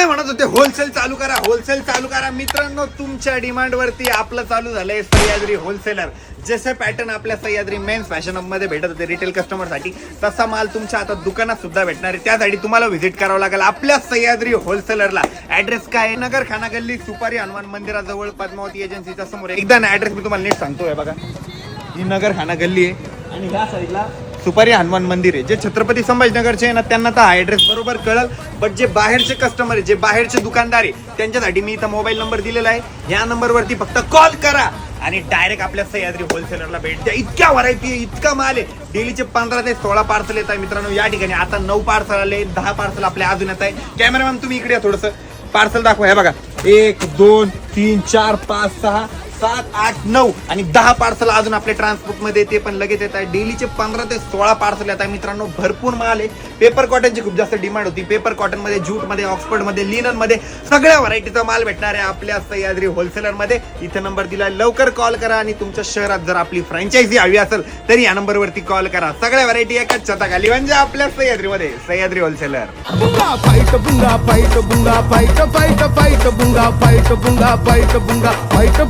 म्हणत होते होलसेल चालू करा मित्रांनो, तुमच्या डिमांड वरती आपलं चालू झालंय सह्याद्री होलसेलर. जसे पॅटर्न आपल्या सह्याद्री मेन्स फॅशन मध्ये भेटत होते रिटेल कस्टमर साठी, तसा माल तुमच्या आता दुकानात सुद्धा भेटणार आहे. त्यासाठी तुम्हाला व्हिजिट करावं लागेल आपल्या सह्याद्री होलसेलरला. ऍड्रेस काय आहे? नगर खाना गल्ली, सुपारी हनुमान मंदिराजवळ, पद्मावती एजन्सीच्या समोर. एकदा ना ऍड्रेस मी तुम्हाला नीट सांगतोय बघा. ही नगर खाना गल्ली आहे आणि ह्या साईडला सुपारी हनुमान मंदिर आहे. जे छत्रपती संभाजीनगरचे आहे ना त्यांना तर हा ऍड्रेस बरोबर कळल, बट जे बाहेरचे कस्टमर आहे, जे बाहेरचे दुकानदार आहे, त्यांच्यासाठी मी इथं मोबाईल नंबर दिलेला आहे. या नंबरवरती फक्त कॉल करा आणि डायरेक्ट आपल्या सह्याद्री होलसेलरला भेट द्या. इतक्या व्हरायटी आहे, इतका माल आहे. डेलीचे 15 ते 16 पार्सल येत आहे मित्रांनो या ठिकाणी. आता 9 पार्सल आले, 10 पार्सल आपल्या अजून येत आहे. कॅमेरामॅन तुम्ही इकडे थोडस पार्सल दाखवा. हे बघा 1 2 3 4 5 6 7 8 9 आणि 10 पार्सल अजून आपल्या ट्रान्सपोर्ट मध्ये, ते पण लगेच येत आहे. डेलीचे 15 ते 16 पार्सल येत आहे मित्रांनो. भरपूर माल आहे. पेपर कॉटनची खूप जास्त डिमांड होती. पेपर कॉटन मध्ये, ज्यूट मध्ये, ऑक्सफर्ड मध्ये, लिनन मध्ये सगळ्या व्हरायटीचा माल भेटणार आहे आपल्या सह्याद्री होलसेलर मध्ये. इथे नंबर दिला, लवकर कॉल करा. आणि तुमच्या शहरात जर आपली फ्रँचायझी हवी असेल तरी या नंबर वरती कॉल करा. सगळ्या व्हरायटी एकाच छताखाली म्हणजे आपल्या सह्याद्री मध्ये, सह्याद्री होलसेलर. फाईट बुंगा फाईट